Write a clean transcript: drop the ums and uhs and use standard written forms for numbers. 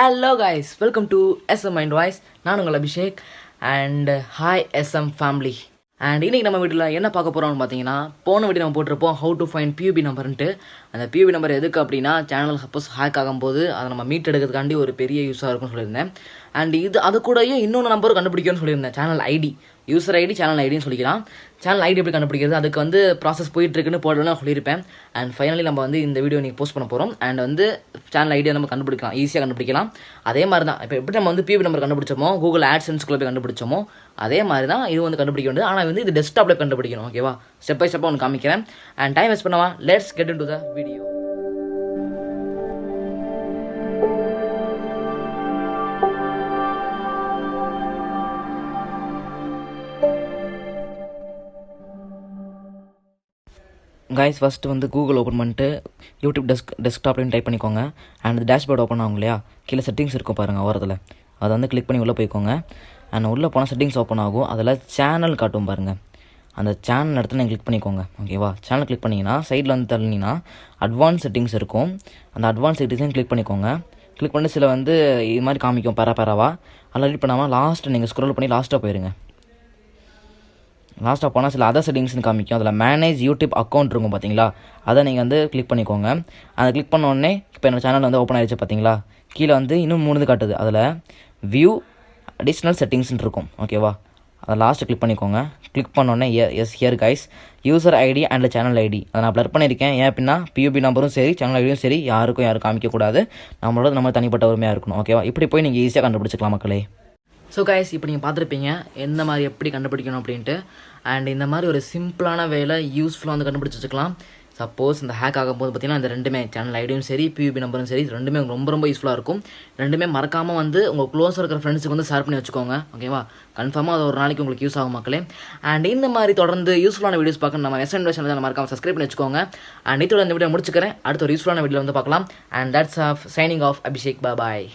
Hello guys, welcome to SM Mind Voice. நான் உங்கள் Abhishek and hi SM family. And இன்றைக்கி நம்ம வீட்டில் என்ன பார்க்க போகிறோம்னு பார்த்தீங்கன்னா, போன வீடியோ நம்ம போட்டிருப்போம் ஹவு டு ஃபைண்ட் பியூபி நம்பர்ன்ட்டு. அந்த பியூபி நம்பர் எதுக்கு அப்படின்னா, சேனல் சப்போஸ் ஹேக் ஆகும்போது அதை நம்ம மீட் எடுக்கிறதுக்காண்டி ஒரு பெரிய யூஸாக இருக்கும்னு சொல்லியிருந்தேன். அண்ட் அது கூடயே இன்னொன்று நம்பர் கண்டுபிடிக்கணும்னு சொல்லியிருந்தேன். Channel ID, user ID, channel ஐடின்னு சொல்லிக்கலாம். சேனல் ஐடி எப்படி கண்டுபிடிக்கிறது, அதுக்கு ப்ராசஸ் போயிட்டுருக்குன்னு போடலாம் சொல்லியிருப்பேன். அண்ட் ஃபைனலி நம்ம இந்த வீடியோ நீங்கள் போஸ்ட் பண்ண போகிறோம். அண்ட் சேனல் ஐடியை நம்ம கண்டுபிடிக்கலாம், ஈஸியாக கண்டுபிடிக்கலாம். அதே மாதிரி தான் இப்போ எப்படி நம்ம பியூபி நம்பர் கண்டுபிடிச்சோமோ, கூகுள் ஆட்சென்ஸ்குள்ளே போய் கண்டுபிடிச்சோமோ, அதே மாதிரி தான் இது கண்டுபிடிக்க வேண்டியது. ஆனால் இது டெஸ்க்டாப்பில் கண்டுபிடிக்கணும். ஓகேவா, ஸ்டெப் பை ஸ்டெப்பாக ஒன்று காமிக்கிறேன். அண்ட் டைம் வேஸ்ட் பண்ணவா, let's get into the video. Guys first Google open பண்ணிட்டு யூடியூப் டெஸ்க்டாப்லேயும் டைப் பண்ணிக்கோங்க. அண்ட் டேஷ்போர்ட் ஓப்பன் ஆகும் இல்லையா, கீழே செட்டிங்ஸ் இருக்கும் பாருங்கள் ஓரத்தில், அதை கிளிக் பண்ணி உள்ளே போய்க்கோங்க. அண்ட் உள்ளே போனால் செட்டிங்ஸ் ஓப்பன் ஆகும். அதில் சேனல் காட்டும் பாருங்கள், அந்த சேனல் இடத்துல நீங்கள் கிளிக் பண்ணிக்கோங்க. ஓகேவா, சேனல் கிளிக் பண்ணிங்கன்னா சைடில் தள்ளினீங்கன்னா அட்வான்ஸ் செட்டிங்ஸ் இருக்கும். அந்த அட்வான்ஸ் செட்டிங்ஸையும் கிளிக் பண்ணிக்கோங்க. கிளிக் பண்ணி சில இது மாதிரி காமிக்கும் பேராவா. அதில் எடிட் பண்ணாமல் லாஸ்ட்டு நீங்கள் ஸ்க்ரோல் பண்ணி லாஸ்ட்டாக போயிருங்க. லாஸ்ட்டாக போனால் சில அதர் செட்டிங்ஸ்னு காமிக்கும். அதில் மேனேஜ் யூடியூப் அக்கௌண்ட் இருக்கும் பார்த்தீங்களா, அதை நீங்கள் கிளிக் பண்ணிக்கோங்க. அதை கிளிக் பண்ண உடனே இப்போ என்னோடய சேனல் ஓப்பன் ஆகிடுச்சு பார்த்தீங்களா. கீழே இன்னும் 3 காட்டுது. அதில் வியூ அடிஷ்னல் செட்டிங்ஸ்னு இருக்கும். ஓகேவா, அதை லாஸ்ட்டு கிளிக் பண்ணிக்கோங்க. கிளிக் பண்ணோடனே yes here guys user ID and channel ID அதை நான் ப்ளர் பண்ணியிருக்கேன். ஏன் அப்படின்னா பியூபி நம்பரும் சரி சேனல் ஐடியும் சரி யாரும் காமிக்கக்கூடாது. நம்ம தனிப்பட்ட உரிமையாக இருக்கணும். ஓகேவா, இப்படி போய் நீங்கள் ஈஸியாக கண்டுபிடிச்சிக்கலாம் மக்களே. ஸோ கைஸ், இப்போ நீங்கள் பார்த்துருப்பீங்க எந்த மாதிரி எப்படி கண்டுபிடிக்கணும் அப்படின்ட்டு. அண்ட் இந்த மாதிரி ஒரு சிம்பிளான வேலை யூஸ்ஃபுல்லாக கண்டுபிடிச்சி வச்சுக்கலாம். சப்போஸ் இந்த ஹேக் ஆகும்போது பார்த்தீங்கன்னா இந்த ரெண்டுமே சேனல் ஐடியும் சரி பியூபி நம்பரும் சரி ரெண்டுமே ரொம்ப யூஸ்ஃபுல்லாக இருக்கும். ரெண்டுமே மறக்காமல் உங்கள் க்ளோஸாக இருக்கிற ஃப்ரெண்ட்ஸுக்கு ஷேர் பண்ணி வச்சுக்கோங்க. ஓகேவா, கன்ஃபார்மாக அது ஒரு நாளைக்கு உங்களுக்கு யூஸ் ஆகும் மக்களே. அண்ட் இந்த மாதிரி தொடர்ந்து யூஸ்ஃபுல்லான வீடியோஸ் பார்க்க நம்ம SM சேனல் மறக்காமல் சப்ஸ்கிரைப் பண்ணி வச்சுக்கோங்க. அண்ட் இதோட இந்த வீடியோ முடிச்சுக்கிறேன். அடுத்த ஒரு யூஸ்ஃபுல்லான வீடியோ பார்க்கலாம். And that's of signing off Abhishek. Bye.